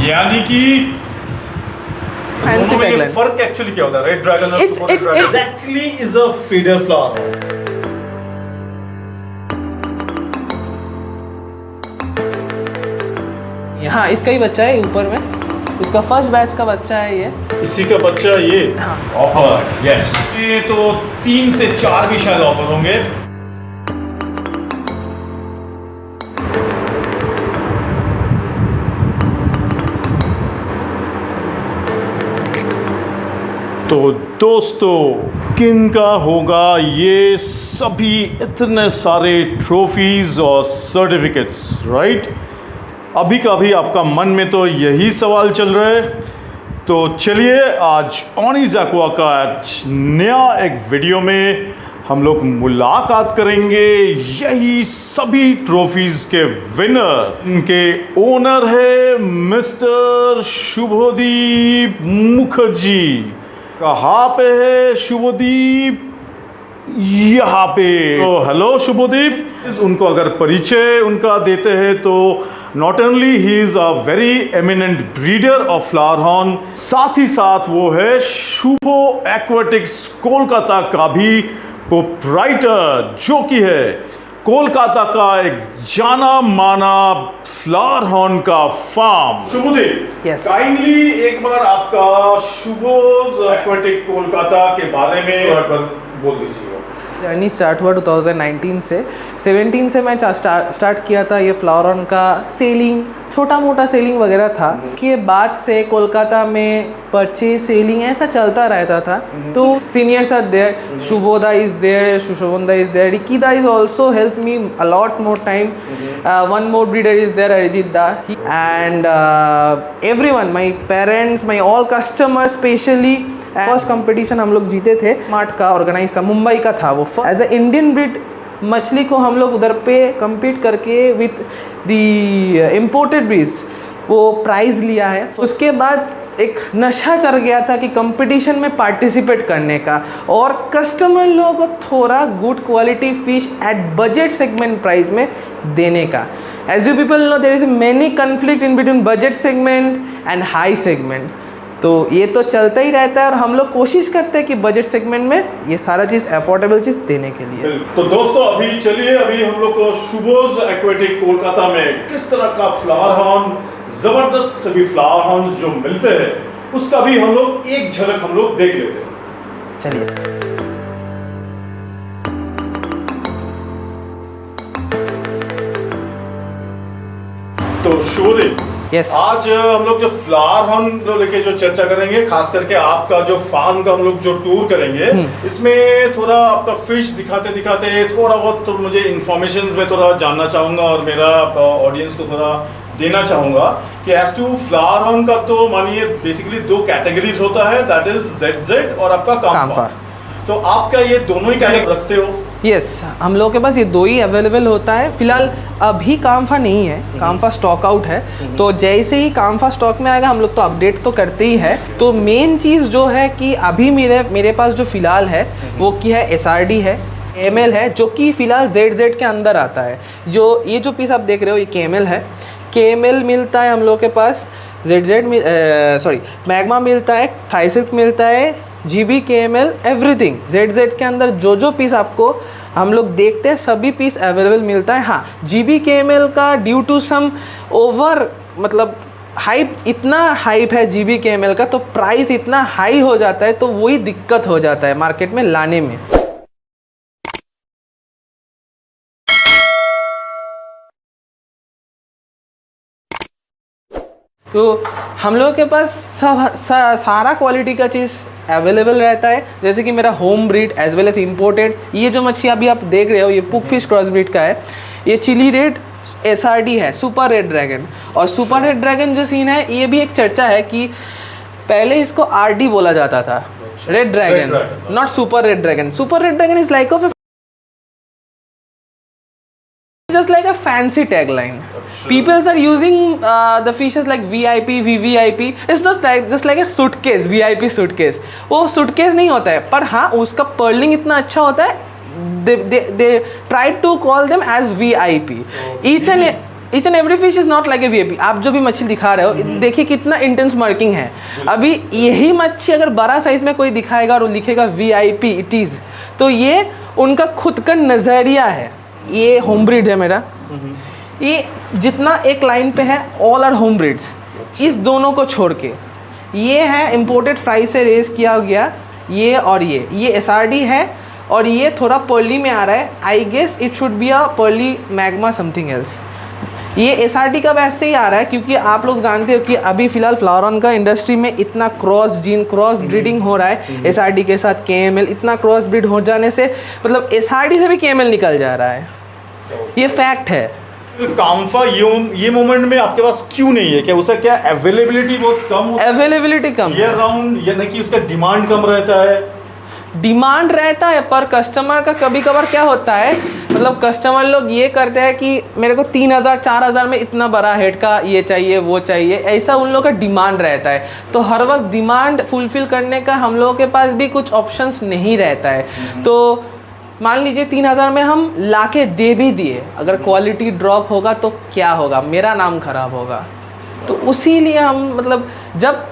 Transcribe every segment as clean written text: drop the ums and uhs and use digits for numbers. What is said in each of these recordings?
यानी कि दोनों में ये फर्क एक्चुअली क्या होता है? रेड ड्रैगन और super red dragon actually is a feeder flower. हाँ, इसका ही बच्चा है ऊपर में, इसका फर्स्ट बैच का बच्चा है ये। इसी का बच्चा ये ऑफर। यस, ये तो 3 से 4 भी शायद ऑफर होंगे। तो दोस्तों, किनका होगा ये सभी इतने सारे ट्रॉफीज और सर्टिफिकेट्स, राइट? अभी का अभी आपका मन में तो यही सवाल चल रहा है। तो चलिए, आज ऑनीज एक्वा का नया एक वीडियो में हम लोग मुलाकात करेंगे यही सभी ट्रॉफीज के विनर। इनके ओनर है मिस्टर शुभदीप मुखर्जी। कहाँ पे है शुभदीप? यहाँ पे। तो हेलो शुभदीप, उनको अगर परिचय उनका देते हैं तो not only he is a very eminent breeder of flower horn, साथ ही साथ वो है शुभो एक्वेटिक्स कोलकाता का भी प्रोप्राइटर, जो कि है कोलकाता का एक जाना माना फ्लावर हॉर्न का फार्म। शुभदीप, काइंडली एक बार आपका शुभोज एक्वेटिक कोलकाता के बारे में बोल दीजिए। जर्नी स्टार्ट हुआ 2019 से। 17 से मैं स्टार्ट किया था ये फ्लावर हॉर्न का सेलिंग, छोटा मोटा सेलिंग वगैरह था। उसके बाद से कोलकाता में परचेज सेलिंग ऐसा चलता रहता था। तो seniors are there, Shubhoda is there, Sushobhanda is there, Rickyda is also help me a lot more time. One more breeder is there, Arijit da, and everyone, my parents, my all customers specially. First competition हम लोग जीते थे mart का, organise का, मुंबई का था वो। As a Indian breed मछली को हम लोग उधर पे compete करके विथ दी इम्पोर्टेड ब्रीड्स वो प्राइज़ लिया है। उसके बाद एक नशा चढ़ गया था कि कंपटीशन में पार्टिसिपेट करने का और कस्टमर लोगों को थोड़ा good quality fish at budget segment price में देने का। As you people know, there is many conflict in between budget segment and high segment. तो ये तो चलता ही रहता है और हम लोग कोशिश करते हैं कि बजट सेगमेंट में ये सारा चीज़ अफोर्डेबल चीज़ देने के लिए। तो दोस्तों, अभी चलिए, अभी हम लोग को शुभोज एक्वेटिक कोलकाता में किस तरह का फ्लावर हॉर्न, जबरदस्त सभी फ्लावर हॉर्न्स जो मिलते हैं, उसका भी हम लोग एक झलक हम लोग देख लेते हैं। चलिए। तो शुभदीप, Yes. आज हम लोग जो फ्लावर हॉर्न लेके जो चर्चा करेंगे, खास करके आपका जो फार्म का हम लोग जो टूर करेंगे, इसमें थोड़ा आपका फिश दिखाते दिखाते थोड़ा बहुत तो मुझे इंफॉर्मेशन में थोड़ा जानना चाहूँगा और मेरा ऑडियंस को थोड़ा देना चाहूँगा कि एज टू फ्लावर हॉर्न का तो मानिए बेसिकली 2 कैटेगरीज होता है, दैट इज ZZ और आपका काम्फा। तो आप क्या ये दोनों ही कैटेगरी रखते हो? यस, हम लोग के पास ये 2 ही अवेलेबल होता है। फिलहाल अभी काम्फा नहीं है, काम्फा स्टॉक आउट है। तो जैसे ही काम्फा स्टॉक में आएगा हम लोग तो अपडेट तो करते ही है। तो मेन चीज़ जो है कि अभी मेरे पास जो फिलहाल है वो की है SRD है, KML है, जो कि फिलहाल ZZ के अंदर आता है। जो ये जो पीस आप देख रहे हो ये KML है। KML मिलता है हम लोग के पास, मैग्मा मिलता है, थाईसिल्क मिलता है, GB, KML, एवरीथिंग ZZ के अंदर जो पीस आपको हम लोग देखते हैं सभी पीस अवेलेबल मिलता है। हाँ, GB, KML का ड्यू टू सम ओवर मतलब हाइप, इतना हाइप है GB, KML का, तो प्राइस इतना हाई हो जाता है, तो वही दिक्कत हो जाता है मार्केट में लाने में। तो हम लोगों के पास सारा क्वालिटी का चीज़ अवेलेबल रहता है। जैसे कि मेरा home breed as well as imported, ये जो मच्छी अभी आप देख रहे हो ये पुक फिश क्रॉस ब्रीड का है। ये चिली रेड SRD है, सुपर रेड ड्रैगन। और सुपर रेड ड्रैगन जो सीन है, ये भी एक चर्चा है कि पहले इसको RD बोला जाता था, red dragon, not super red dragon. Super red dragon is like of just like a fancy tagline. People are using the fishes like VIP, VVIP. It's not like just like a suitcase, VIP suitcase. वो suitcase नहीं होता है, पर हाँ उसका pearling इतना अच्छा होता है. They try to call them as VIP. Each and each and every fish is not like a VIP. आप जो भी मछली दिखा रहे हो देखिए कितना इंटेंस मार्किंग है। अभी यही मच्छी अगर बड़ा साइज में कोई दिखाएगा और लिखेगा वीआईपी इट इज़, तो ये उनका खुद का नज़रिया है। ये होम ब्रीड है मेरा, ये जितना एक लाइन पे है ऑल आर होम ब्रीड्स, इस दोनों को छोड़ के। ये है इम्पोर्टेड फ्राई से रेस किया गया, ये और ये एसआरडी है, और ये थोड़ा पर्ली में आ रहा है। I guess it should be a pearly magma something else. ये एसआरडी का वैसे ही आ रहा है क्योंकि आप लोग जानते हो कि अभी फिलहाल फ्लावरॉन का इंडस्ट्री में इतना क्रॉस ब्रीडिंग हो रहा है। एसआरडी के साथ केएमएल, इतना क्रॉस ब्रीड हो जाने से मतलब एसआरडी से भी केएमएल निकल जा रहा है, ये फैक्ट है। काम्फा ये मोमेंट में आपके पास क्यों नहीं है? क्या उसका क्या अवेलेबिलिटी बहुत कम है? अवेलेबिलिटी कम ईयर राउंड, यानी कि उसका डिमांड कम रहता है? डिमांड रहता है पर कस्टमर का कभी कभार क्या होता है, मतलब कस्टमर लोग ये करते हैं कि मेरे को 3000-4000 में इतना बड़ा हेड का ये चाहिए वो चाहिए, ऐसा उन लोगों का डिमांड रहता है। तो हर वक्त डिमांड फुलफिल करने का हम लोगों के पास भी कुछ ऑप्शंस नहीं रहता है। तो मान लीजिए 3000 में हम लाके दे भी दिए, अगर क्वालिटी ड्रॉप होगा तो क्या होगा, मेरा नाम खराब होगा। तो उसी लिए हम मतलब जब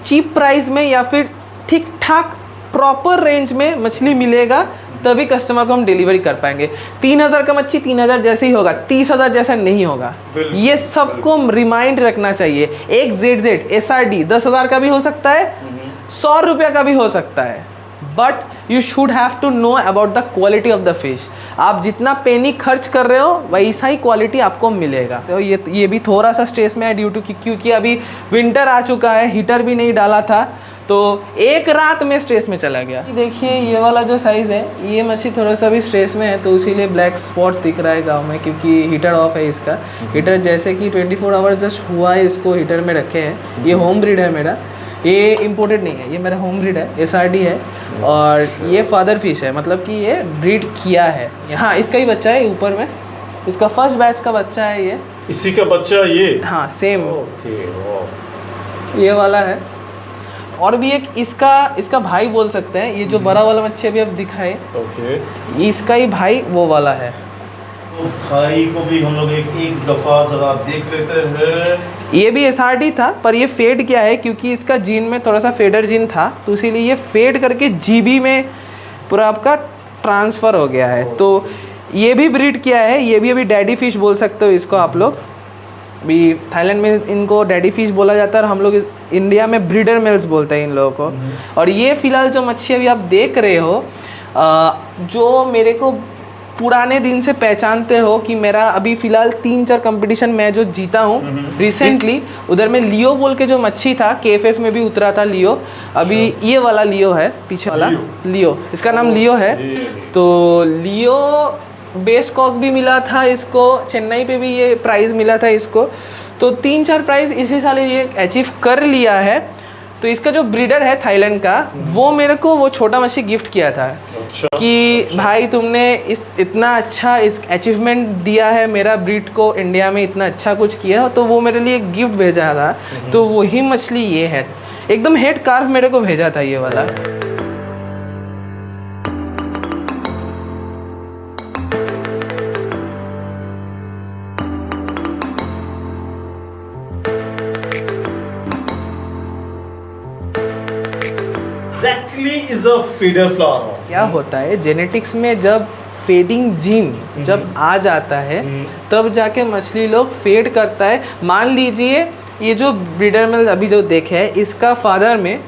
चीप प्राइस में या फिर ठीक ठाक प्रॉपर रेंज में मछली मिलेगा तभी कस्टमर को हम डिलीवरी कर पाएंगे। 3000 का मच्छी 3000 जैसे ही होगा, 30,000 जैसा नहीं होगा। ये सबको रिमाइंड रखना चाहिए। एक ZZ SRD 10,000 का भी हो सकता है, 100 रुपये का भी हो सकता है, but you should have to know about the quality of the fish. आप जितना पेनी खर्च कर रहे हो वैसा ही क्वालिटी आपको मिलेगा। तो ये भी थोड़ा सा स्ट्रेस में है ड्यू टू क्योंकि अभी विंटर आ चुका है, हीटर भी नहीं डाला था, तो एक रात में स्ट्रेस में चला गया। देखिए ये वाला जो साइज़ है, ये मछली थोड़ा सा भी स्ट्रेस में है, तो इसीलिए ब्लैक स्पॉट्स दिख रहा है गांव में, क्योंकि हीटर ऑफ है इसका। हीटर जैसे कि 24 आवर जस्ट हुआ है, इसको हीटर में रखे हैं। ये होम ब्रीड है मेरा, ये इम्पोर्टेड नहीं है, ये मेरा होम ब्रीड है, SRD है। और ये फादर फिश है, मतलब कि ये ब्रीड किया है। हाँ, इसका ही बच्चा है ऊपर में, इसका फर्स्ट बैच का बच्चा है ये। इसी का बच्चा ये? हाँ सेम। ओके, ये वाला है। और भी एक इसका भाई बोल सकते हैं, ये जो बड़ा वाला मच्छी अभी अब दिखाए, ओके, इसका ही भाई वो वाला है। तो भाई को भी हम लोग एक दफ़ा ज़रा देख लेते हैं। ये भी SRD था, पर ये फेड किया है क्योंकि इसका जीन में थोड़ा सा फेडर जीन था, तो इसीलिए ये फेड करके GB में पूरा आपका ट्रांसफ़र हो गया है। तो ये भी ब्रीड किया है, ये भी अभी डैडी फिश बोल सकते हो इसको आप लोग। भी थाईलैंड में इनको डैडी फिश बोला जाता है और हम लोग इंडिया में ब्रीडर मेल्स बोलते हैं इन लोगों को। और ये फ़िलहाल जो मच्छी अभी आप देख रहे हो, जो मेरे को पुराने दिन से पहचानते हो कि मेरा अभी फ़िलहाल 3-4 कंपटीशन मैं जो जीता हूँ रिसेंटली, उधर में लियो बोल के जो मच्छी था, KFF में भी उतरा था लियो। अभी ये वाला लियो है, पीछे वाला लियो, इसका नाम लियो है। तो लियो बेस कॉक भी मिला था इसको, चेन्नई पे भी ये प्राइज़ मिला था इसको। तो 3-4 प्राइज़ इसी साल ये अचीव कर लिया है। तो इसका जो ब्रीडर है थाईलैंड का, वो मेरे को वो छोटा मछली गिफ्ट किया था। अच्छा, कि भाई तुमने इतना अच्छा इस अचीवमेंट दिया है मेरा ब्रीड को, इंडिया में इतना अच्छा कुछ किया, तो वो मेरे लिए गिफ्ट भेजा था। तो वही मछली ये है, एकदम हेड कार्व मेरे को भेजा था ये वाला। is a feeder flower। क्या होता है जेनेटिक्स में, जब फेडिंग जीन जब आ जाता है तब जाके मछली लोग फेड करता है। मान लीजिए ये जो ब्रीडर में अभी जो देखे है, इसका फादर में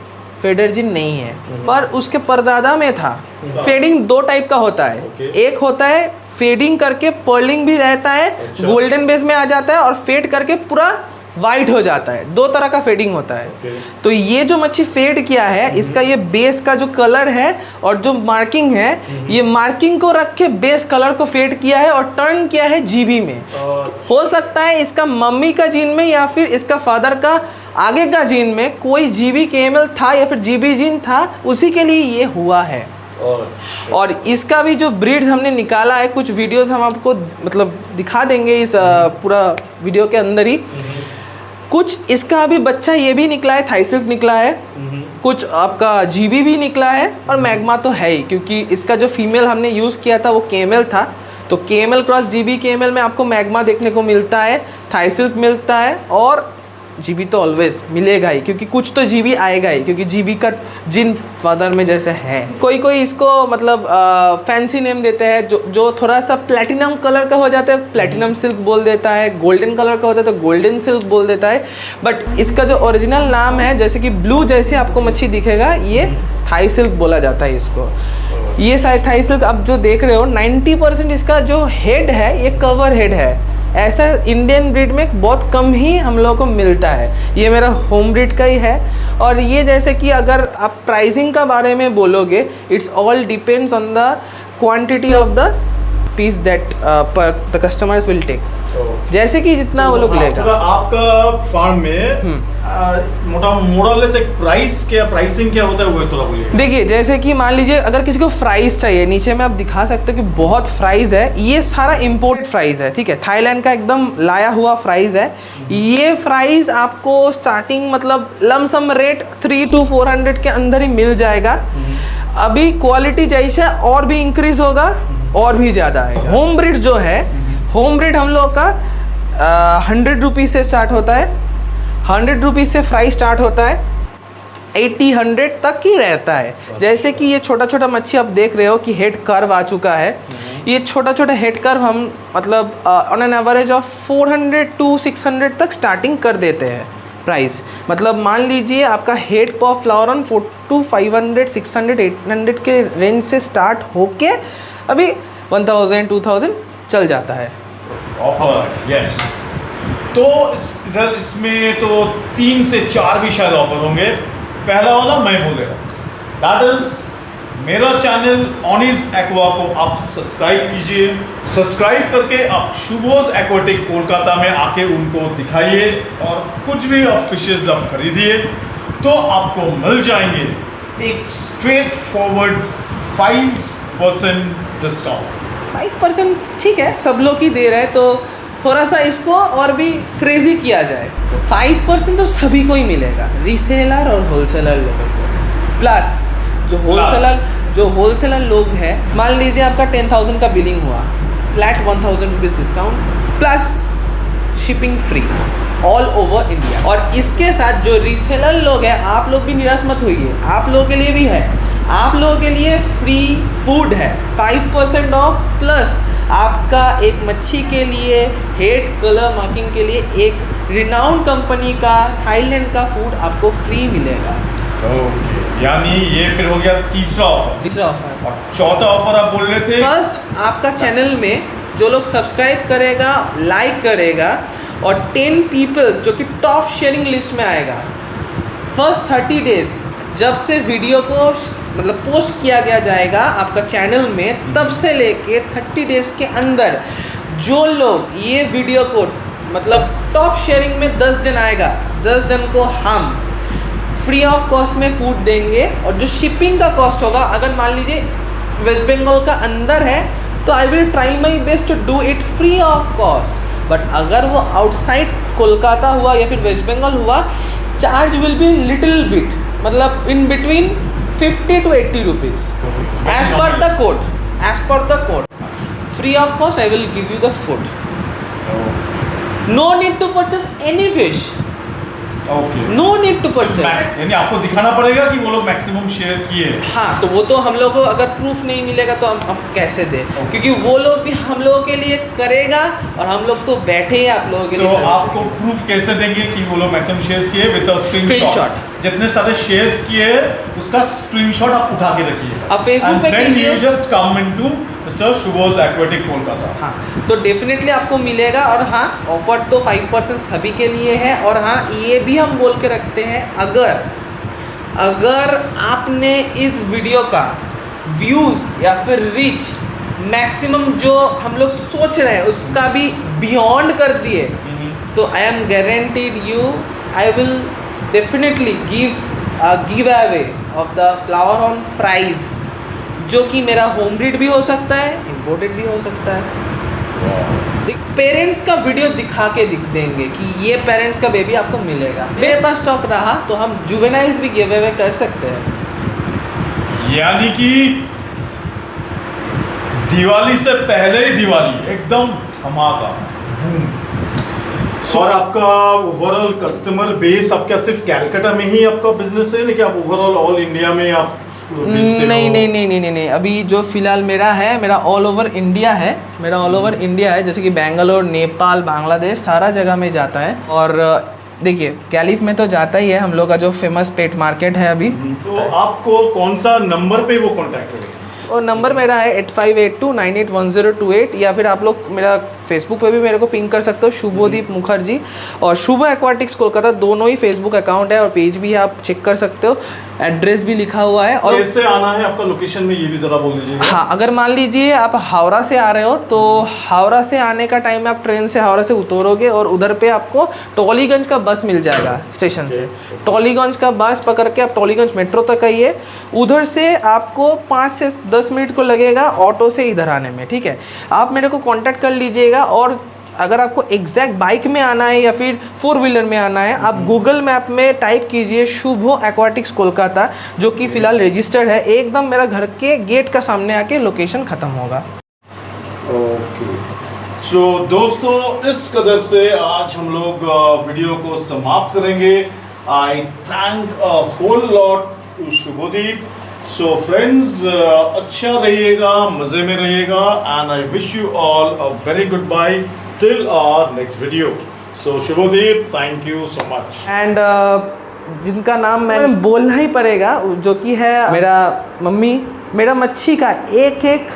फेडर जीन नहीं है, पर उसके परदादा में था। फेडिंग 2 टाइप का होता है। एक होता है फेडिंग करके पर्लिंग भी रहता है, गोल्डन बेस में आ जाता है, और फेड करके पूरा वाइट हो जाता है। 2 तरह का फेडिंग होता है। तो ये जो मच्छी फेड किया है, इसका ये बेस का जो कलर है और जो मार्किंग है, ये मार्किंग को रख के बेस कलर को फेड किया है और टर्न किया है GB में। हो सकता है इसका मम्मी का जीन में या फिर इसका फादर का आगे का जीन में कोई GB KML था या फिर GB जीन था, उसी के लिए ये हुआ है। और इसका भी जो ब्रीड्स हमने निकाला है, कुछ वीडियोस हम आपको मतलब दिखा देंगे इस पूरा वीडियो के अंदर ही। कुछ इसका अभी बच्चा ये भी निकला है, थाईसिल्क निकला है, कुछ आपका GB भी निकला है, और मैग्मा तो है ही, क्योंकि इसका जो फीमेल हमने यूज़ किया था वो KML था, तो KML क्रॉस GB KML में आपको मैग्मा देखने को मिलता है, थाई सिल्क मिलता है, और GB तो ऑलवेज मिलेगा ही, क्योंकि कुछ तो GB आएगा ही, क्योंकि GB का जिन फादर में जैसे है। कोई कोई इसको मतलब फैंसी नेम देते हैं, जो थोड़ा सा प्लेटिनम कलर का हो जाता है प्लेटिनम सिल्क बोल देता है, गोल्डन कलर का होता है तो गोल्डन सिल्क बोल देता है। बट इसका जो ओरिजिनल नाम है, जैसे कि ब्लू जैसे आपको मच्छी दिखेगा, ये थाई सिल्क बोला जाता है इसको। ये शायद थाई सिल्क आप जो देख रहे हो 90% इसका जो हेड है ये कवर हेड है। ऐसा इंडियन ब्रीड में बहुत कम ही हम लोगों को मिलता है। ये मेरा होम ब्रीड का ही है। और ये जैसे कि अगर आप प्राइसिंग का बारे में बोलोगे, it's all depends on the quantity of the piece that the customers will take. जैसे कि जितना वो लोग लेगा। आपका फार्म में मोटा मोरलेस एक प्राइसिंग क्या होता है वो थोड़ा बोलिए। देखिए, जैसे कि मान लीजिए अगर किसी को फ्राइज चाहिए, नीचे में आप दिखा सकते हो कि बहुत फ्राइज है। ये सारा इम्पोर्टेड फ्राइज है, ठीक है, थाईलैंड का एकदम लाया हुआ फ्राइज है। ये फ्राइज आपको स्टार्टिंग मतलब लमसम रेट 300 to 400 के अंदर ही मिल जाएगा। अभी क्वालिटी जैसे और भी इंक्रीज होगा और भी ज़्यादा है। होम ब्रीड जो है, होम ब्रीड हम लोग का 100 रुपीज़ से स्टार्ट होता है। 100 रुपीज़ से फ्राई स्टार्ट होता है, 80-100 तक ही रहता है। जैसे कि ये छोटा छोटा मच्छी आप देख रहे हो कि हेड कर्व आ चुका है। ये छोटा छोटा हेड कर्व हम मतलब on an average of 400 to 600 तक स्टार्टिंग कर देते हैं प्राइस। मतलब मान लीजिए आपका हेड पर फ्लावर ऑन 4 to 500, 600, 800 के रेंज से स्टार्ट होके अभी 1000, 2000 चल जाता है ऑफर। यस, तो इधर इसमें तो 3 से 4 भी शायद ऑफर होंगे। पहला वाला मैं बोलेगा, दैट इज मेरा चैनल ऑनीज एक्वा को आप सब्सक्राइब कीजिए। सब्सक्राइब करके आप शुभोज एक्वाटिक कोलकाता में आके उनको दिखाइए और कुछ भी आप फिशेज आप खरीदिए तो आपको मिल जाएंगे एक स्ट्रेट फॉरवर्ड 5% डिस्काउंट। 5% ठीक है, सब लोग ही दे रहे हैं, तो थोड़ा सा इसको और भी क्रेजी किया जाए। 5% तो सभी को ही मिलेगा, रीसेलर और होलसेलर लोगों को। प्लस जो होलसेलर लोग हैं, मान लीजिए आपका 10,000 का बिलिंग हुआ, flat 1000 rupees discount plus shipping free all over India. और इसके साथ जो रीसेलर लोग हैं, आप लोग भी निराश मत होइए, आप लोगों के लिए भी है। आप लोगों के लिए फ्री फूड है, 5% ऑफ, प्लस आपका एक मच्छी के लिए हेड कलर मार्किंग के लिए एक रिनाउंड कंपनी का थाईलैंड का फूड आपको फ्री मिलेगा। ओके, यानी ये फिर हो गया तीसरा ऑफर। और चौथा ऑफर आप बोल रहे थे? फर्स्ट, आपका चैनल में जो लोग सब्सक्राइब करेगा, लाइक करेगा और 10 पीपल्स जो कि टॉप शेयरिंग लिस्ट में आएगा, फर्स्ट 30 डेज जब से वीडियो को मतलब पोस्ट किया गया जाएगा आपका चैनल में, तब से लेके 30 डेज के अंदर जो लोग ये वीडियो को मतलब टॉप शेयरिंग में 10 जन आएगा, 10 जन को हम फ्री ऑफ कॉस्ट में फूड देंगे। और जो शिपिंग का कॉस्ट होगा, अगर मान लीजिए वेस्ट बंगाल का अंदर है तो I will try my best to do it free of cost. But अगर वो आउटसाइड कोलकाता हुआ या फिर वेस्ट बंगाल हुआ, charge will be little bit, मतलब in between 50 to 80 rupees as per the code free of cost I will give you the food. No need to purchase any fish. Okay, no need to purchase. यानी आपको दिखाना पड़ेगा कि वो लोग maximum share किए। हाँ, तो वो तो हम लोग को अगर प्रूफ नहीं मिलेगा तो हम कैसे दें, क्योंकि वो लोग भी हम लोगों के लिए करेगा और हम लोग तो बैठे हैं आप लोगों के लिए। तो आपको प्रूफ कैसे देंगे कि वो लोग मैक्सिमम शेयर्स किए? With a screenshot. जितने सारे शेयर्स किए उसका स्क्रीनशॉट आप उठा के रखिए। अब फेसबुक पे कीजिए, you just come into mister Shubhoj aquatic Kolkata. हाँ, तो डेफिनेटली आपको मिलेगा। और हाँ, ऑफर तो 5% सभी के लिए है। और हाँ, ये भी हम बोल के रखते हैं, अगर आपने इस वीडियो का व्यूज़ या फिर रीच मैक्सिमम जो हम लोग सोच रहे हैं उसका भी बियॉन्ड कर दिए, तो I am guaranteed you I will definitely give away of the flower on fries, जो कि मेरा होम ब्रीड भी हो सकता है, इम्पोर्टेड भी हो सकता है। पेरेंट्स का वीडियो दिखा के दिख देंगे कि ये पेरेंट्स का बेबी आपको मिलेगा। मेरे पास स्टॉक रहा तो हम जुवेनाइल्स भी गिव अवे कर सकते हैं। यानी कि दिवाली से पहले ही दिवाली एकदम धमाका बूम। और आपका ओवरऑल कस्टमर बेस आपका सिर्फ कैलकाटा में ही आपका बिजनेस है ना, कि आप ओवरऑल ऑल इंडिया में आप बेचते नहीं हो? नहीं नहीं नहीं नहीं नहीं, अभी जो फिलहाल मेरा है, मेरा ऑल ओवर इंडिया है, मेरा ऑल ओवर इंडिया है, जैसे कि बेंगलोर, नेपाल, बांग्लादेश, सारा जगह में जाता है। और देखिए कैलिफ में तो जाता ही है, हम लोग का जो फेमस पेट मार्केट है अभी। तो आपको कौन सा नंबर पे वो कांटेक्ट करेंगे? और नंबर मेरा है 8582981028, या फिर आप लोग मेरा फेसबुक पे भी मेरे को पिंग कर सकते हो, शुभदीप मुखर्जी, और शुभ एक्वाटिक्स कोलकाता, दोनों ही फेसबुक अकाउंट है और पेज भी है, आप चेक कर सकते हो। एड्रेस भी लिखा हुआ है। और कैसे आना है आपका लोकेशन में ये भी ज़रा बोल दीजिए। हाँ, अगर मान लीजिए आप हावड़ा से आ रहे हो तो हावड़ा से आने का टाइम में आप ट्रेन से हावड़ा से उतरोगे और उधर पे आपको टॉलीगंज का बस मिल जाएगा स्टेशन से। टॉलीगंज का बस पकड़ के आप टॉलीगंज मेट्रो तक आइए, उधर से आपको 5 से 10 मिनट को लगेगा ऑटो से इधर आने में, ठीक है। आप मेरे को कांटेक्ट कर लीजिएगा। और अगर आपको एग्जैक्ट बाइक में आना है या फिर 4 व्हीलर में आना है, आप गूगल मैप में टाइप कीजिए शुभ एक्वाटिक्स कोलकाता, जो कि फ़िलहाल रजिस्टर्ड है, एकदम मेरा घर के गेट का सामने आके लोकेशन ख़त्म होगा। ओके, सो दोस्तों इस कदर से आज हम लोग वीडियो को समाप्त करेंगे। I thank a whole lot to Shubhdeep. So friends, अच्छा रहिएगा, मज़े में रहिएगा, and I wish you all a very goodbye till our next video. So Shubhadeep, thank you so much. And जिनका नाम मैंने बोलना ही पड़ेगा, जो कि है मेरा मम्मी। मेरा मच्छी का एक एक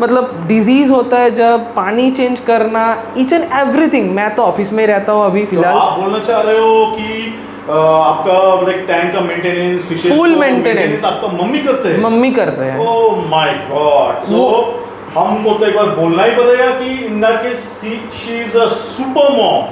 मतलब डिजीज़ होता है, जब पानी चेंज करना, ईच एंड एवरीथिंग। मैं तो ऑफिस में ही रहता हूँ अभी फिलहाल। तो आप बोलना चाह रहे हो कि आपका लाइक टैंक का मेंटेनेंस, फिशेस Full को maintenance आपका मम्मी करते हैं? मम्मी करते हैं। Oh my God. सो हमको तो एक बार बोलना ही पड़ेगा कि in that case she is a super mom.